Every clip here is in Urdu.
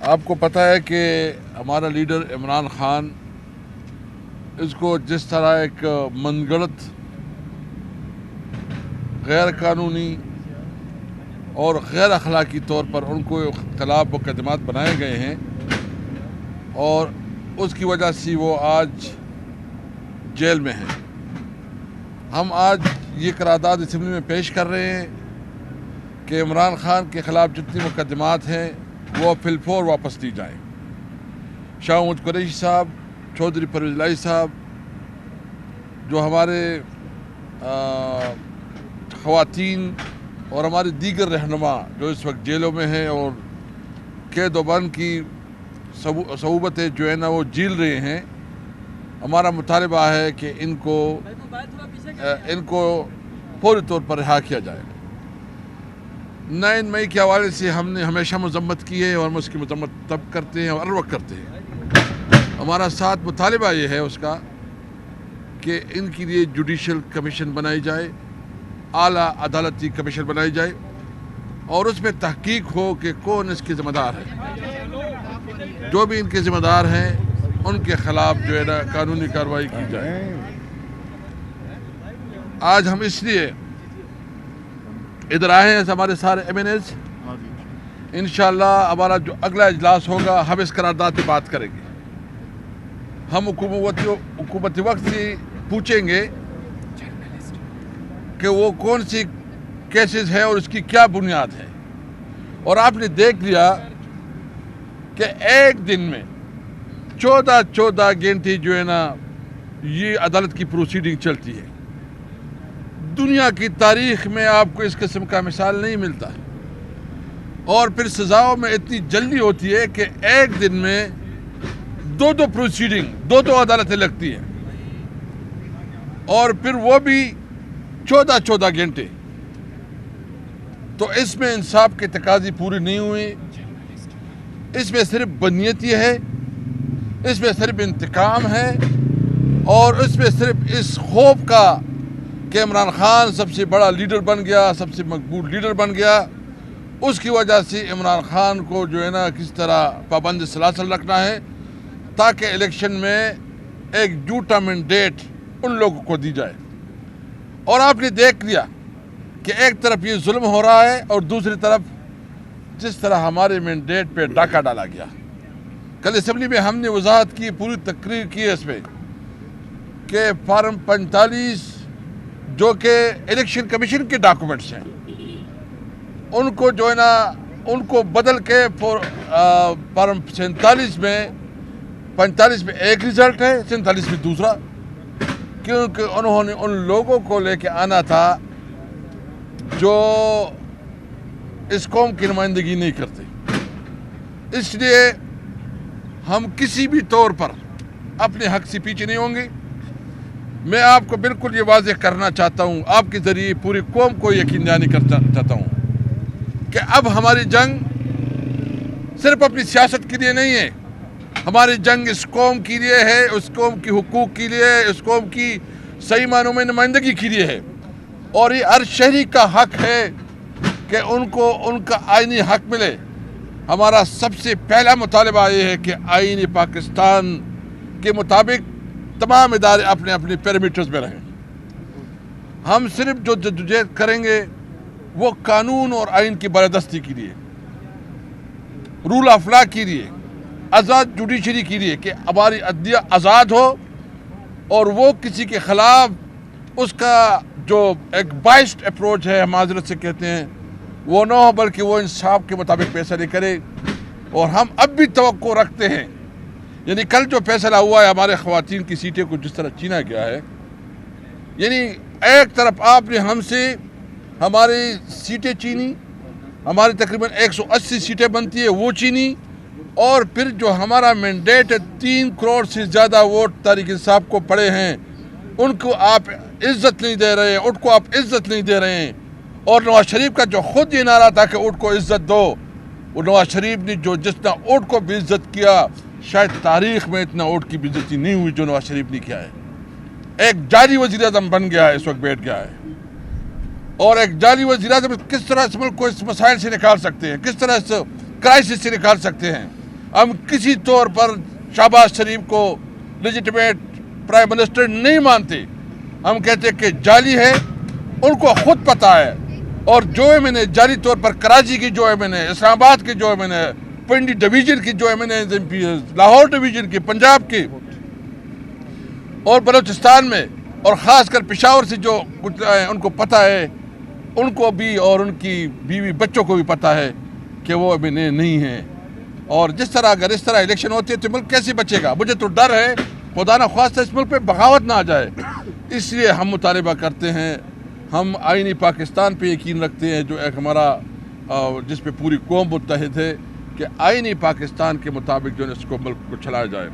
آپ کو پتہ ہے کہ ہمارا لیڈر عمران خان اس کو جس طرح ایک من گھڑت غیر قانونی اور غیر اخلاقی طور پر ان کو خلاف مقدمات بنائے گئے ہیں اور اس کی وجہ سے وہ آج جیل میں ہیں. ہم آج یہ قرارداد اسمبلی میں پیش کر رہے ہیں کہ عمران خان کے خلاف جتنی مقدمات ہیں وہ فی الفور واپس لی جائیں. شاہ محمود قریشی صاحب، چودھری پرویز الہی صاحب، جو ہمارے خواتین اور ہمارے دیگر رہنما جو اس وقت جیلوں میں ہیں اور قید و بند کی صعوبتیں جو ہے نا وہ جھیل رہے ہیں، ہمارا مطالبہ ہے کہ ان کو فوری طور پر رہا کیا جائے. 9 مئی کے حوالے سے ہم نے ہمیشہ مذمت کی ہے اور ہم اس کی مذمت تب کرتے ہیں اور ہر وقت کرتے ہیں. ہمارا ساتھ مطالبہ یہ ہے اس کا کہ ان کے لیے جوڈیشل کمیشن بنائی جائے، اعلیٰ عدالتی کمیشن بنائی جائے اور اس میں تحقیق ہو کہ کون اس کے ذمہ دار ہے. جو بھی ان کے ذمہ دار ہیں ان کے خلاف جو ہے نا قانونی کارروائی کی جائے. آج ہم اس لیے ادھر آئے ہیں ہمارے سارے ایم این ایز. انشاءاللہ ہمارا جو اگلا اجلاس ہوگا ہم اس قرارداد پہ بات کریں گے. ہم حکومتی وقت سے پوچھیں گے کہ وہ کون سی کیسز ہے اور اس کی کیا بنیاد ہے. اور آپ نے دیکھ لیا کہ ایک دن میں 14 گھنٹے جو ہے نا یہ عدالت کی پروسیڈنگ چلتی ہے. دنیا کی تاریخ میں آپ کو اس قسم کا مثال نہیں ملتا. اور پھر سزاؤں میں اتنی جلدی ہوتی ہے کہ ایک دن میں 2 پروسیڈنگ 2 عدالتیں لگتی ہیں اور پھر وہ بھی 14 گھنٹے. تو اس میں انصاف کے تقاضے پورے نہیں ہوئے. اس میں صرف بدنیتی ہے، اس میں صرف انتقام ہے اور اس میں صرف اس خوف کا کہ عمران خان سب سے بڑا لیڈر بن گیا، سب سے مقبول لیڈر بن گیا، اس کی وجہ سے عمران خان کو جو ہے نا کس طرح پابند سلاسل رکھنا ہے تاکہ الیکشن میں ایک جھوٹا مینڈیٹ ان لوگوں کو دی جائے. اور آپ نے دیکھ لیا کہ ایک طرف یہ ظلم ہو رہا ہے اور دوسری طرف جس طرح ہمارے مینڈیٹ پہ ڈاکہ ڈالا گیا. کل اسمبلی میں ہم نے وضاحت کی، پوری تقریر کی ہے اس میں کہ فارم 45 جو کہ الیکشن کمیشن کے ڈاکومنٹس ہیں ان کو جو ہے نا ان کو بدل کے فارم 47 میں 45 میں ایک رزلٹ ہے، 47 میں دوسرا، کیونکہ انہوں نے ان لوگوں کو لے کے آنا تھا جو اس قوم کی نمائندگی نہیں کرتے. اس لیے ہم کسی بھی طور پر اپنے حق سے پیچھے نہیں ہوں گے. میں آپ کو بالکل یہ واضح کرنا چاہتا ہوں، آپ کے ذریعے پوری قوم کو یقین دہانی کرنا چاہتا ہوں کہ اب ہماری جنگ صرف اپنی سیاست کے لیے نہیں ہے. ہماری جنگ اس قوم کے لیے ہے، اس قوم کی حقوق کے لیے، اس قوم کی صحیح معنوں میں نمائندگی کے لیے ہے. اور یہ ہر شہری کا حق ہے کہ ان کو ان کا آئینی حق ملے. ہمارا سب سے پہلا مطالبہ یہ ہے کہ آئین پاکستان کے مطابق تمام ادارے اپنے اپنے پیرامیٹرز میں رہیں. ہم صرف جو جدوجہد کریں گے وہ قانون اور آئین کی بالادستی کے لیے، رول آف لا کے لیے، آزاد جوڈیشری کے لیے کہ ہماری عدلیہ آزاد ہو اور وہ کسی کے خلاف اس کا جو ایک بائسڈ اپروچ ہے، معذرت سے کہتے ہیں، وہ نہ ہو بلکہ وہ انصاف کے مطابق فیصلے کرے. اور ہم اب بھی توقع رکھتے ہیں، یعنی کل جو فیصلہ ہوا ہے ہمارے خواتین کی سیٹیں کو جس طرح چینا گیا ہے، یعنی ایک طرف آپ نے ہم سے ہماری سیٹیں چینی، ہماری تقریباً 180 سیٹیں بنتی ہے وہ چینی، اور پھر جو ہمارا مینڈیٹ ہے 3 کروڑ سے زیادہ ووٹ تحریک انصاف کو پڑے ہیں ان کو آپ عزت نہیں دے رہے ہیں، ان کو آپ عزت نہیں دے رہے ہیں. اور نواز شریف کا جو خود یہ نعرہ تھا کہ اونٹ کو عزت دو، وہ نواز شریف نے جو جتنا اونٹ کو بھی عزت کیا شاید تاریخ میں اتنا اونٹ کی بھی عزتی نہیں ہوئی جو نواز شریف نے کیا ہے. ایک جعلی وزیر اعظم بن گیا ہے، اس وقت بیٹھ گیا ہے. اور ایک جعلی وزیر اعظم کس طرح اس ملک کو اس مسائل سے نکال سکتے ہیں، کس طرح اس کرائسس سے نکال سکتے ہیں. ہم کسی طور پر شہباز شریف کو لیجیٹمیٹ پرائم منسٹر نہیں مانتے. ہم کہتے کہ جعلی ہے, ان کو خود پتہ ہے. اور جو میں نے جعلی طور پر کراچی کی جو میں نے, اسلام آباد کی جو میں نے, پنڈی ڈویژن کی جو میں نے, لاہور ڈویژن کی, پنجاب کی اور بلوچستان میں, اور خاص کر پشاور سے جو ان کو پتہ ہے, ان کو بھی اور ان کی بیوی بچوں کو بھی پتہ ہے کہ وہ ابھی نہیں ہیں. اور جس طرح اگر اس طرح الیکشن ہوتی ہے تو ملک کیسے بچے گا؟ مجھے تو ڈر ہے خدا نہ خواستہ اس ملک پہ بغاوت نہ آ جائے. اس لیے ہم مطالبہ کرتے ہیں, ہم آئینی پاکستان پہ یقین رکھتے ہیں, جو ایک ہمارا جس پہ پوری قوم متحد ہے کہ آئینی پاکستان کے مطابق جو ہے اس کو ملک کو چلایا جائے.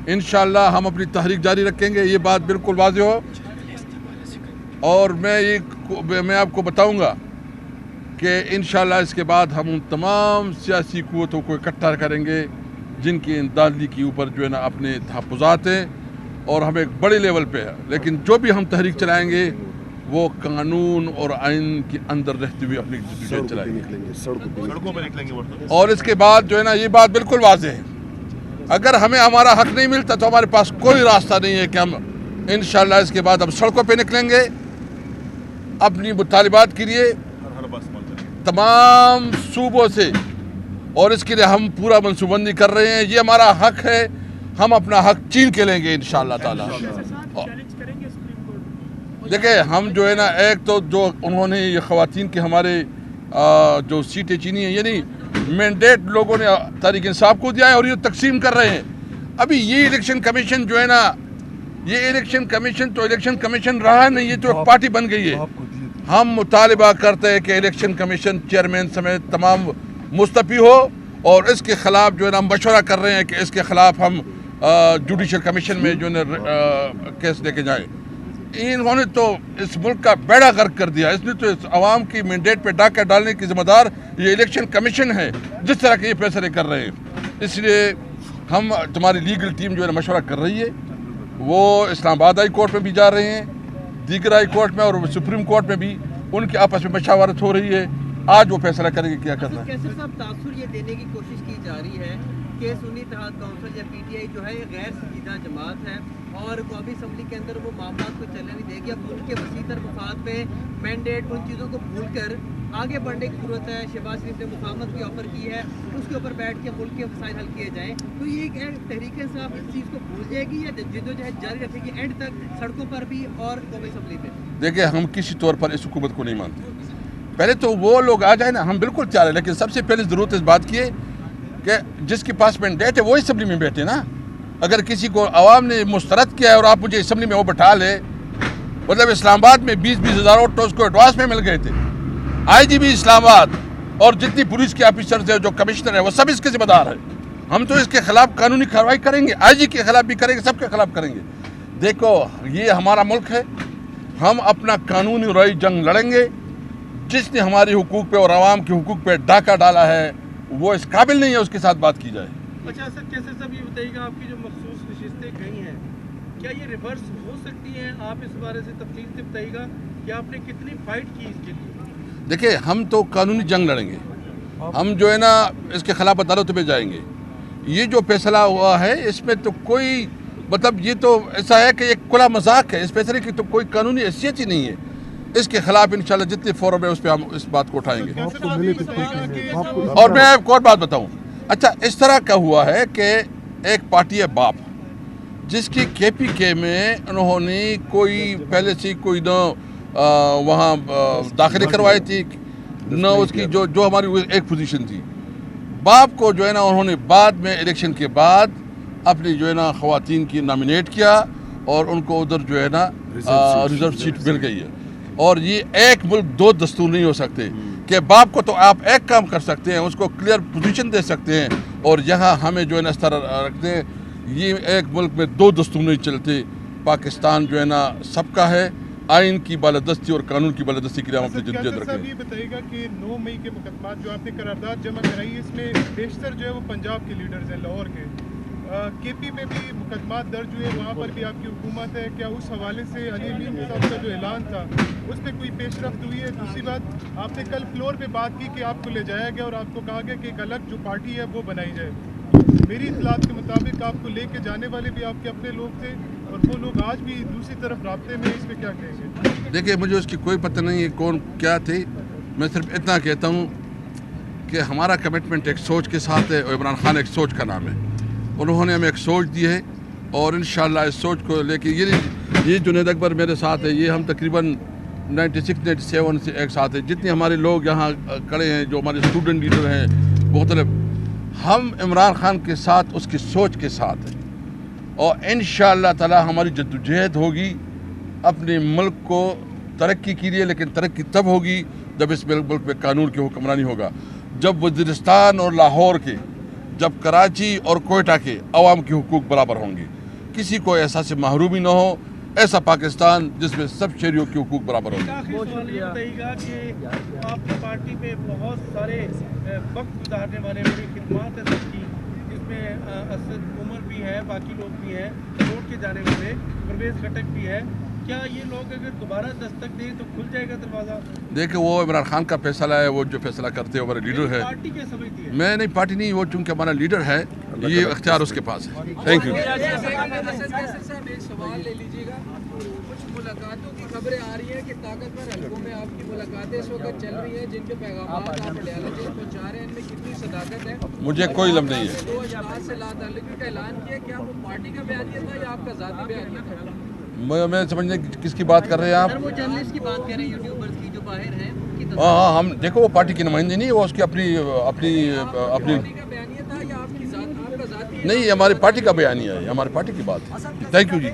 انشاءاللہ ہم اپنی تحریک جاری رکھیں گے, یہ بات بالکل واضح ہو. اور میں آپ کو بتاؤں گا کہ انشاءاللہ اس کے بعد ہم ان تمام سیاسی قوتوں کو اکٹھا کریں گے جن کی اندازی کے اوپر جو ہے نا اپنے تحفظات ہیں, اور ہم ایک بڑے لیول پہ ہے. لیکن جو بھی ہم تحریک چلائیں گے وہ قانون اور آئین کے اندر رہتے ہوئے اپنی جدوجہد چلائیں گے, سڑکوں پہ نکلیں گے. اور اس کے بعد جو ہے نا یہ بات بالکل واضح ہے, اگر ہمیں ہمارا حق نہیں ملتا تو ہمارے پاس کوئی راستہ نہیں ہے کہ ہم انشاءاللہ اس کے بعد ہم سڑکوں پہ نکلیں گے اپنی مطالبات کے لیے تمام صوبوں سے. اور اس کے لیے ہم پورا منصوبہ بندی کر رہے ہیں. یہ ہمارا حق ہے, ہم اپنا حق چین کے لیں گے انشاءاللہ تعالی. دیکھیں ہم جو ہے نا, ایک تو جو انہوں نے یہ خواتین کے ہمارے جو سیٹیں چینی ہیں, یعنی مینڈیٹ لوگوں نے تحریک انصاف کو دیا ہے اور یہ تقسیم کر رہے ہیں. ابھی یہ الیکشن کمیشن جو ہے نا, یہ الیکشن کمیشن تو الیکشن کمیشن رہا نہیں, یہ تو ایک پارٹی بن گئی ہے. ہم مطالبہ کرتے ہیں کہ الیکشن کمیشن چیئرمین سمیت تمام مستعفی ہو, اور اس کے خلاف جو ہے نا ہم مشورہ کر رہے ہیں کہ اس کے خلاف ہم جوڈیشل کمیشن میں جو ہے نا کیس لے کے جائیں. انہوں نے تو اس ملک کا بیڑا غرق کر دیا. اس نے تو اس عوام کی مینڈیٹ پہ ڈاکہ ڈالنے کی ذمہ دار یہ الیکشن کمیشن ہے, جس طرح کے یہ فیصلے کر رہے ہیں. اس لیے ہم تمہاری لیگل ٹیم جو ہے نا مشورہ کر رہی ہے, وہ اسلام آباد ہائی کورٹ میں بھی جا رہے ہیں, دیگر ہائی کورٹ میں اور سپریم کورٹ میں بھی ان کے آپس میں مشاورت ہو رہی ہے. آج وہ فیصلہ کریں گے کیا کرنا ہے. کیسر صاحب, تاثر یہ دینے کی کوشش کی جا رہی ہے کہ سنی اتحاد کونسل یا پی ٹی آئی جو ہے یہ غیر سنجیدہ جماعت ہے اور قومی اسمبلی کے اندر وہ معاملات کو چلنے نہیں دے گی. اب ملک کے وسیع تر مفاد پہ مینڈیٹ ان چیزوں کو بھول کر آگے بڑھنے کی ضرورت ہے. شہباز شریف نے مفاہمت بھی آفر کی ہے, اس کے اوپر بیٹھ کے ملک کے مسائل حل کیے جائیں. تو یہ تحریک انصاف اس چیز کو بھول جائے گی یا جدوجہد جاری رکھے گی اینڈ تک سڑکوں پر بھی اور قومی اسمبلی پہ؟ دیکھیں ہم کسی طور پر اس حکومت کو نہیں مانتے. پہلے تو وہ لوگ آ جائیں نا, ہم بالکل تیار ہیں, لیکن سب سے پہلے ضرورت اس بات کی ہے کہ جس کے پاس مینڈیٹ ہے وہ اسمبلی میں بیٹھے نا. اگر کسی کو عوام نے مسترد کیا ہے اور آپ مجھے اسمبلی میں وہ بٹھا لے, مطلب اسلام آباد میں 20,000 ووٹ اس کو ایڈوانس میں مل گئے تھے. آئی جی بھی اسلام آباد اور جتنی پولیس کے آفیسرز ہیں, جو کمشنر ہیں, وہ سب اس کے ذمہ دار ہیں. ہم تو اس کے خلاف قانونی کارروائی کریں گے, آئی جی کے خلاف بھی کریں گے, سب کے خلاف کریں گے. دیکھو یہ ہمارا ملک ہے, ہم اپنا قانونی رائی جنگ لڑیں گے. جس نے ہماری حقوق پہ اور عوام کے حقوق پہ ڈاکہ ڈالا ہے وہ اس قابل نہیں ہے اس کے ساتھ بات کی جائے. اچھا سر, کیسے صاحب یہ بتائیے گا, آپ کی جو مخصوص نشستیں گئی ہیں کیا یہ ریورس ہو سکتی ہیں؟ آپ اس بارے سے تفصیل سے بتائیے گا کہ آپ نے کتنی فائٹ کی اس کے لیے. دیکھیں ہم تو قانونی جنگ لڑیں گے, ہم جو ہے نا اس کے خلاف عدالت میں جائیں گے. یہ جو فیصلہ ہوا ہے اس میں تو کوئی مطلب یہ تو ایسا ہے کہ ایک کھلا مذاق ہے, اس فیصلے کی تو کوئی قانونی حیثیت ہی نہیں ہے. اس کے خلاف انشاءاللہ جتنے فورم ہے اس پہ ہم اس بات کو اٹھائیں گے. اور میں آپ کو اور بات بتاؤں, اچھا اس طرح کا ہوا ہے کہ ایک پارٹی ہے باپ, جس کی کے پی کے میں انہوں نے کوئی پہلے سے کوئی نہ وہاں داخلے کروائی تھی, نہ اس کی جو ہماری ایک پوزیشن تھی. باپ کو جو ہے نا انہوں نے بعد میں الیکشن کے بعد اپنی جو ہے نا خواتین کی نامینیٹ کیا اور ان کو ادھر جو ہے نا ریزرو سیٹ مل گئی ہے. اور یہ ایک ملک دو دستور نہیں ہو سکتے کہ باپ کو تو آپ ایک کام کر سکتے ہیں, اس کو کلیئر پوزیشن دے سکتے ہیں, اور یہاں ہمیں جو ہے نا اس طرح رکھتے ہیں. یہ ایک ملک میں دو دستور نہیں چلتے. پاکستان جو ہے نا سب کا ہے, آئین کی بالادستی اور قانون کی بالادستی کے لیے ہم اپنی جدوجہد رکھیں. صاحب یہ بتائیے گا کہ 9 مئی کے مقدمات جو آپ نے قرارداد جمع کرائی, اس میں بیشتر جو ہے وہ پنجاب کے لیڈرز ہیں, لاہور کے. کے پی میں بھی مقدمات درج ہوئے, وہاں پر بھی آپ کی حکومت ہے. کیا اس حوالے سے علی امین صاحب کا جو اعلان تھا اس پہ کوئی پیش رفت ہوئی ہے؟ دوسری بات, آپ نے کل فلور پہ بات کی کہ آپ کو لے جایا گیا اور آپ کو کہا گیا کہ ایک الگ جو پارٹی ہے وہ بنائی جائے. میری اطلاعات کے مطابق آپ کو لے کے جانے والے بھی آپ کے اپنے لوگ تھے اور وہ لوگ آج بھی دوسری طرف رابطے میں، اس پہ کیا کہیں گے؟ دیکھیے مجھے اس کی کوئی پتہ نہیں ہے کون کیا تھے، میں صرف اتنا کہتا ہوں کہ ہمارا کمٹمنٹ ایک سوچ کے ساتھ ہے اور عمران خان ایک سوچ کا نام ہے. انہوں نے ہمیں ایک سوچ دی ہے اور انشاءاللہ اس سوچ کو لے کے یہ جنید اکبر میرے ساتھ ہے، یہ ہم تقریباً 96-97 سے ایک ساتھ ہے. جتنے ہمارے لوگ یہاں کھڑے ہیں جو ہمارے اسٹوڈنٹ لیڈر ہیں مختلف، ہم عمران خان کے ساتھ اس کی سوچ کے ساتھ ہیں اور انشاءاللہ تعالی ہماری جدوجہد ہوگی اپنے ملک کو ترقی کے لیے، لیکن ترقی تب ہوگی جب اس ملک میں قانون کی حکمرانی ہوگا، جب وزیرستان اور لاہور کے، جب کراچی اور کوئٹہ کے عوام کے حقوق برابر ہوں گے، کسی کو احساس محرومی نہ ہو، ایسا پاکستان جس میں سب شہریوں کے حقوق برابر ہوں گے. آخری سوال یہ بتائیے گا کہ آپ کی پارٹی پہ بہت سارے وقت گزارنے والے بڑی خدمات ہیں سب کی، جس میں اسد عمر بھی ہے، باقی لوگ بھی ہیں، چھوڑ کے جانے والے پرویز خٹک بھی ہے. کیا یہ لوگ اگر دوبارہ دستک دیں تو کھل جائے گا دروازہ؟ دیکھیں وہ عمران خان کا فیصلہ ہے، وہ جو فیصلہ کرتے ہیں ہمارے لیڈر ہے. پارٹی کیا سمجھتی ہے؟ میں نہیں، پارٹی نہیں، وہ چونکہ ہمارا لیڈر ہے، یہ اختیار اس کے پاس ہے. Thank you. ایک سوال لے لیجیے گا. کچھ ملاقاتوں کی خبریں آ رہی ہیں کہ طاقتور حلقوں میں آپ کی ملاقاتیں اس وقت چل رہی ہیں، جن کے پیغامات آپ پٹیالہ جیل پہنچا رہے ہیں، ان میں کتنی صداقت ہے؟ مجھے کوئی علم نہیں ہے. 2 اجلاس سے لا تعلقی کا اعلان کیا، کیا وہ پارٹی کا بیانیہ تھا یا آپ کا ذاتی بیانیہ تھا؟ میں سمجھنے کس کی بات کر رہے ہیں آپ؟ سر وہ جرنلسٹ کی بات کر رہے ہیں، یوٹیوبرز کی جو باہر ہیں ان کی ہاں ہم دیکھو وہ پارٹی کی نمائندگی نہیں، وہ اس کی اپنی پارٹی کا بیانیہ تھا یا آپ کا ذاتی؟ نہیں، ہماری پارٹی کا بیانیہ ہے، ہماری پارٹی کی بات ہے. Thank you G.